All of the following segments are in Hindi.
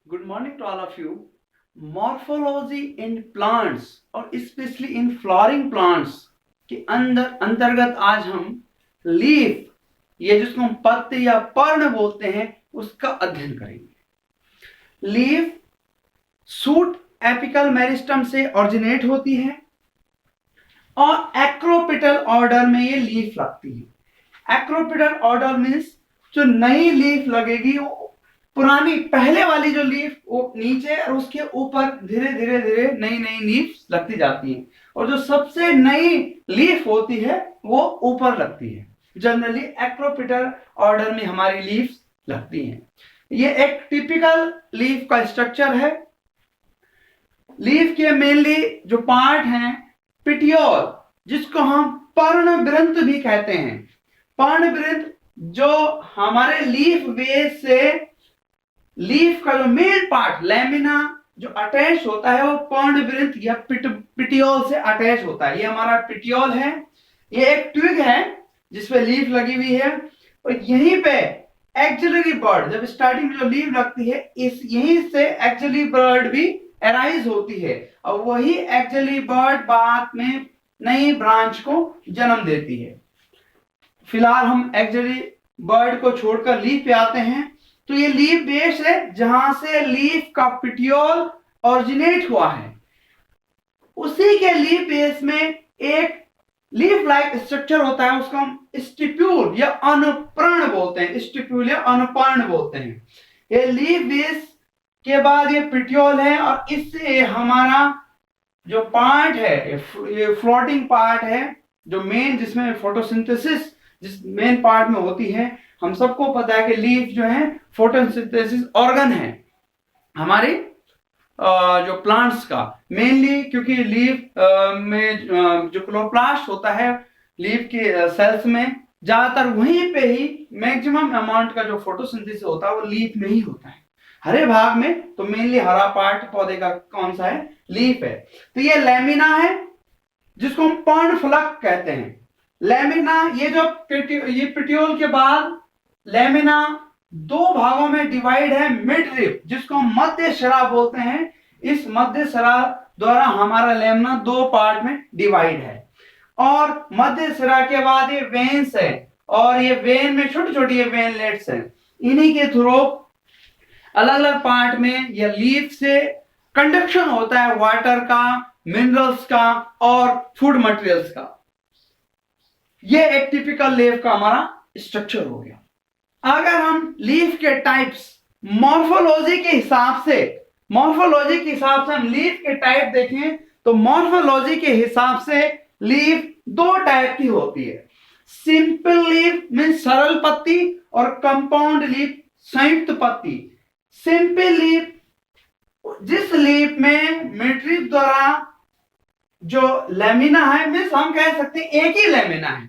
Good morning to all of you. Morphology in plants और स्पेशली इन फ्लावरिंग प्लांट्स के अंतर्गत आज हम लीफ, ये जिसको हम पत्ते या पर्ण बोलते हैं, उसका अध्ययन करेंगे। लीफ सूट एपिकल मेरिस्टम से ऑरिजिनेट होती है और एक्रोपिटल ऑर्डर में ये लीफ लगती है। एक्रोपिटल ऑर्डर मीन्स जो नई लीफ लगेगी वो पुरानी पहले वाली जो लीफ वो नीचे और उसके ऊपर धीरे धीरे धीरे नई नई लीफ लगती जाती है, और जो सबसे नई लीफ होती है वो ऊपर लगती है। जनरली एक्रोपिटल ऑर्डर में हमारी लीफ लगती हैं। ये एक टिपिकल लीफ का स्ट्रक्चर है। लीफ के मेनली जो पार्ट हैं, पिटियोल, जिसको हम पर्णवृंत भी कहते हैं। पर्णवृंत जो हमारे लीफ बेस से लीफ का जो मेन पार्ट लैमिना जो अटैच होता है वो पर्णवृंत या पिटियोल से अटैच होता है। ये हमारा पिटियोल है। ये एक ट्विग है जिसपे लीफ लगी हुई है, और यहीं पे एक्सिलरी बर्ड, जब स्टार्टिंग में जो लीफ लगती है इस यहीं से एक्सिलरी बर्ड भी अराइज होती है, और वही एक्सिलरी बर्ड बाद में नई ब्रांच को जन्म देती है। फिलहाल हम एक्सिलरी बर्ड को छोड़कर लीफ पे आते हैं। तो ये लीफ बेस है जहां से लीफ का पिटियोल ऑरिजिनेट हुआ है। उसी के लीफ बेस में एक लीफ लाइक स्ट्रक्चर होता है, उसको हम स्टिप्यूल या अनुपर्ण बोलते हैं। स्टिप्यूल या अनुपर्ण बोलते हैं। ये लीफ बेस के बाद ये पिटियोल है, और इससे हमारा जो पार्ट है, ये फ्लोटिंग पार्ट है, जो मेन जिसमें फोटोसिंथेसिस जिस मेन पार्ट में होती है। हम सबको पता है कि लीफ जो है फोटोसिंथेसिस ऑर्गन है हमारे जो प्लांट्स का, मेनली क्योंकि लीफ में जो क्लोरोप्लास्ट होता है लीफ के सेल्स में, ज्यादातर वहीं पे ही मैक्सिमम अमाउंट का जो फोटोसिंथेसिस होता है वो लीफ में ही होता है। हरे भाग में तो मेनली हरा पार्ट पौधे का कौन सा है? लीफ है। तो ये लैमिना है जिसको हम पर्णफलक कहते हैं। लैमिना, ये जो ये पिटियोल के बाद लैमिना दो भागों में डिवाइड है। मिड रिब, जिसको हम मध्य शिरा बोलते हैं, इस मध्य शिरा द्वारा हमारा लैमिना दो पार्ट में डिवाइड है। और मध्य शिरा के बाद ये वेन्स है, और ये वेन में छोटी छोटी वेनलेट्स हैं। इन्हीं के थ्रू अलग अलग पार्ट में या लीफ से कंडक्शन होता है वाटर का, मिनरल्स का और फूड मटेरियल्स का। ये एक टिपिकल लीफ का हमारा स्ट्रक्चर हो गया। अगर हम लीफ के टाइप्स मॉर्फोलॉजी के हिसाब से हम लीफ के टाइप देखें, तो मॉर्फोलॉजी के हिसाब से लीफ दो टाइप की होती है। सिंपल लीफ मींस सरल पत्ती, और कंपाउंड लीफ संयुक्त पत्ती। सिंपल लीफ जिस लीफ में मिडरिप द्वारा जो लैमिना है, मींस हम कह सकते हैं एक ही लैमिना है,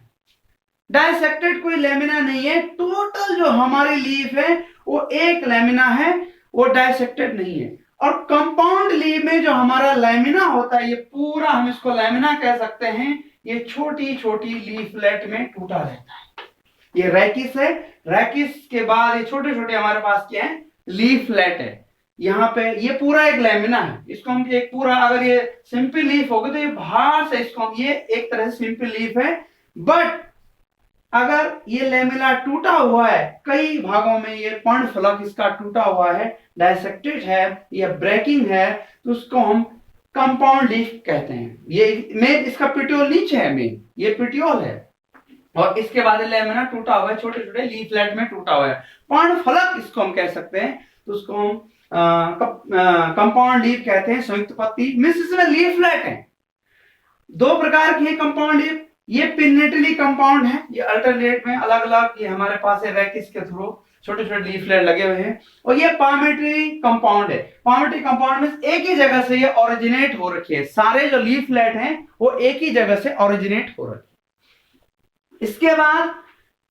डाइसेक्टेड कोई लैमिना नहीं है। टोटल जो हमारी लीफ है वो एक लैमिना है, वो डाइसेक्टेड नहीं है। और कंपाउंड लीफ में जो हमारा लैमिना होता है, ये पूरा हम इसको लैमिना कह सकते हैं, ये छोटी छोटी लीफलेट में टूटा रहता है। ये रैकिस है। रैकिस के बाद ये छोटे छोटे हमारे पास क्या है? लीफलेट है। यहाँ पे ये पूरा एक लैमिना है। इसको हम एक पूरा, अगर ये सिंपल लीफ होगी तो ये बाहर से इसको हम, ये एक तरह से सिंपल लीफ है। बट अगर ये लैमिना टूटा हुआ है, कई भागों में ये पर्णफलक इसका टूटा हुआ है, डाइसेक्टेड है या ब्रेकिंग है, तो उसको हम कंपाउंड लीफ कहते हैं। ये मेन इसका पिटियोल नीचे है, मेन ये पिटियोल है, और इसके बाद लैमिना टूटा हुआ है, छोटे छोटे लीफलेट में टूटा हुआ है। पर्णफलक इसको हम कह सकते हैं, तो उसको हम कंपाउंड लीफ कहते हैं, संयुक्त पत्ती। मींस इसमें लीफलेट है दो प्रकार की है कंपाउंड लीफ। ये पिन्नेटली कंपाउंड है, ये अल्टरनेट में अलग अलग, ये हमारे पास है रैकिस के थ्रू छोटे छोटे लीफलेट लगे हुए हैं। और ये पार्मेट्री कंपाउंड है। पार्मेट्री कंपाउंड में एक ही जगह से ये ओरिजिनेट हो रखी है, सारे जो लीफलेट हैं वो एक ही जगह से ओरिजिनेट हो रखे। इसके बाद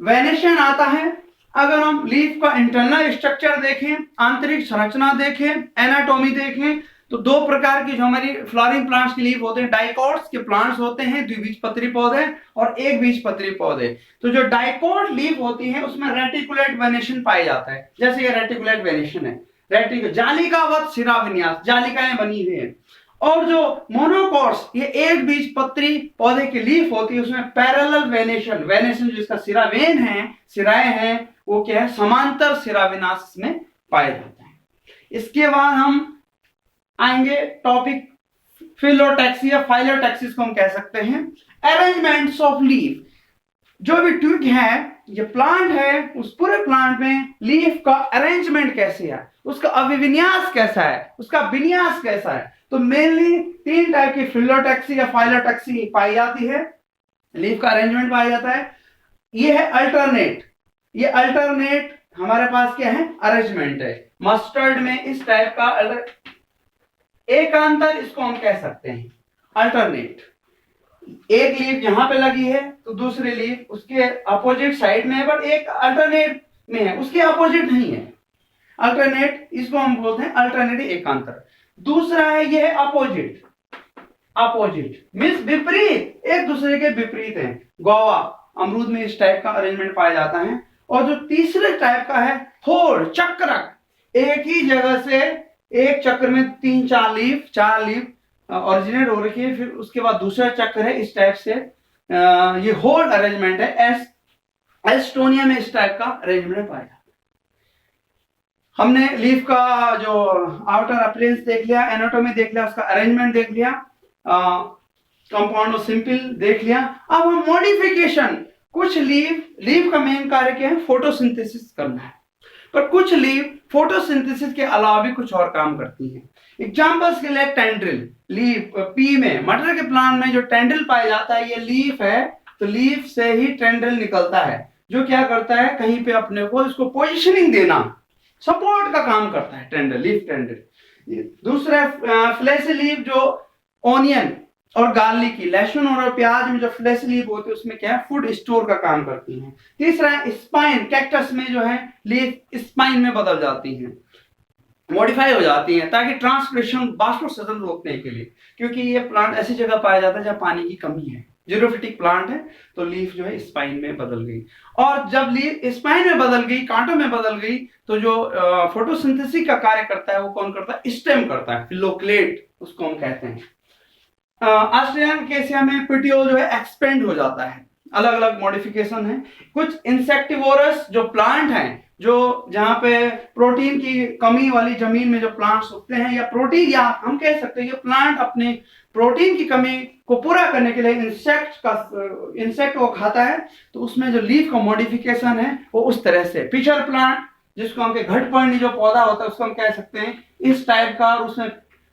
वेनेशन आता है। अगर हम लीफ का इंटरनल स्ट्रक्चर देखें, आंतरिक संरचना देखें, एनाटॉमी देखें, तो दो प्रकार की जो हमारी फ्लावरिंग प्लांट्स की लीफ होते हैं, डाइकोट्स के प्लांट्स होते हैं, द्विबीजपत्री पौधे और एक बीजपत्री पौधे। तो जो डाइकोट लीफ होती है उसमें रेटिकुलेट वेनेशन पाया जाता है, जैसे ये रेटिकुलेट वेनेशन है। रेटिकुलम जालिकावत शिरा विन्यास, जालिकाएं बनी हुई है। और जो मोनोकोट्स, ये एक बीज पत्री पौधे की लीफ होती है, उसमें पैरेलल वेनेशन, वेनेशन जो इसका सिरा वेन है, सिराएं हैं, वो क्या है, समांतर सिरा विन्यास में पाए जाते हैं। इसके बाद हम आएंगे टॉपिक फिलोटैक्सी या फाइलोटैक्सिस को हम कह सकते हैं, अरेंजमेंट्स ऑफ लीफ। जो भी ट्यूब है, ये प्लांट है, उस पूरे प्लांट में लीफ का अरेंजमेंट कैसे है, उसका अभिविन्यास कैसा है, उसका विन्यास कैसा है। तो मेनली 3 टाइप की फिलोटैक्सी या फाइलोटैक्सी पाई जाती है, लीफ का अरेंजमेंट पाया जाता है। ये है अल्टरनेट, ये अल्टरनेट हमारे पास क्या है, अरेंजमेंट है। मस्टर्ड में इस टाइप का एकांतर इसको हम कह सकते हैं, अल्टरनेट। एक लीफ यहां पे लगी है तो दूसरी लीफ उसके अपोजिट साइड में है, बट एक अल्टरनेट में है, उसके अपोजिट नहीं है। अल्टरनेट इसको हम बोलते हैं अल्टरनेटिव एकांतर। दूसरा है ये है अपोजिट, अपोजिट मींस विपरीत, एक दूसरे के विपरीत है। गोवा, अमरूद में इस टाइप का अरेंजमेंट पाया जाता है। और जो तीसरे टाइप का है फोर, चक्रक, एक ही जगह से एक चक्र में 3-4 लीफ, 4 लीफ ओरिजिनेट हो रखी है, फिर उसके बाद दूसरा चक्र है, इस टाइप से ये होल अरेंजमेंट है। एस्टोनिया में इस टाइप का अरेंजमेंट पाया जाता है। हमने लीफ का जो आउटर अपीयरेंस देख लिया, एनाटॉमी देख लिया, उसका अरेंजमेंट देख लिया, कंपाउंड और सिंपल देख लिया। अब हम मॉडिफिकेशन, कुछ लीफ का मेन कार्य क्या है, फोटोसिंथेसिस करना है, पर कुछ लीफ फोटोसिंथेसिस के अलावा भी कुछ और काम करती हैं। एग्जांपल्स के लिए टेंड्रिल, लीफ पी में, मटर के प्लांट में जो टेंड्रिल पाया जाता है, ये लीफ है, तो लीफ से ही टेंड्रिल निकलता है, जो क्या करता है, कहीं पे अपने को इसको पोजिशनिंग देना, सपोर्ट का काम करता है टेंड्रिल, लीफ टेंड्रिल। दूसरा फ्लैश लीफ, जो ऑनियन और गार्लिक की, लहसुन और प्याज में जो फ्लैश लीफ होती है, उसमें क्या है, फूड स्टोर का काम करती हैं। तीसरा है स्पाइन, कैक्टस में जो है लीफ स्पाइन में बदल जाती हैं, मॉडिफाई हो जाती हैं, ताकि ट्रांसपिरेशन, बाष्पोत्सर्जन रोकने के लिए, क्योंकि ये प्लांट ऐसी जगह पाया जाता है जहां पानी की कमी है, जीरोफिटिक प्लांट है, तो लीफ जो है स्पाइन में बदल गई। और जब लीफ स्पाइन में बदल गई, कांटों में बदल गई, तो जो फोटोसिंथेसिस का कार्य करता है वो कौन करता है, स्टेम करता है, फिलोक्लेट उसको हम कहते हैं। ऑस्ट्रेलियन केसिया में पेटियोल जो है एक्सपेंड हो जाता है, अलग अलग मॉडिफिकेशन है। कुछ इंसेक्टिवोरस जो प्लांट हैं, जो जहां पे प्रोटीन की कमी वाली जमीन में जो प्लांट्स उगते हैं, या प्रोटीन, या हम कह सकते हैं ये प्लांट अपने प्रोटीन की कमी को पूरा करने के लिए इंसेक्ट को खाता है, तो उसमें जो लीफ का मॉडिफिकेशन है वो उस तरह से। पिचर प्लांट, जिसको हम घटपर्णी जो पौधा होता है, उसको हम कह सकते हैं इस टाइप का, और उसमें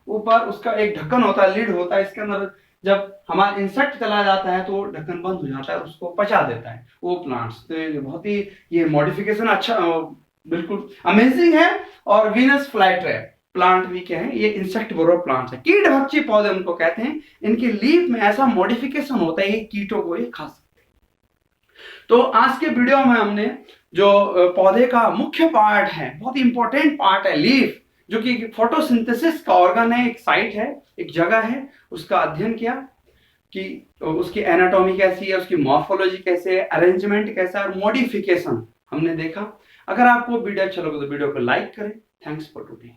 ऊपर उसका एक ढक्कन होता है, लिड होता है, इसके अंदर जब हमारा इंसेक्ट चला जाता है तो ढक्कन बंद हो जाता है, उसको पचा देता है वो प्लांट्स। तो बहुत ही ये मॉडिफिकेशन अच्छा, बिल्कुल अमेजिंग है। और वीनस फ्लाईट्रैप प्लांट भी क्या है, ये इंसेक्ट बोरो प्लांट्स है, कीट भक्षी पौधे उनको कहते हैं। इनकी लीफ में ऐसा मॉडिफिकेशन होता है, ये कीटों को ये खा सकते हैं। तो आज के वीडियो में हमने जो पौधे का मुख्य पार्ट है, बहुत इंपॉर्टेंट पार्ट है लीफ, जो कि फोटोसिंथेसिस का ऑर्गन है, एक साइट है, एक जगह है, उसका अध्ययन किया कि उसकी एनाटॉमी कैसी है, उसकी मॉर्फोलॉजी कैसे है, अरेंजमेंट कैसा है, और मॉडिफिकेशन हमने देखा। अगर आपको वीडियो अच्छा लगे तो वीडियो को लाइक करें। Thanks for today.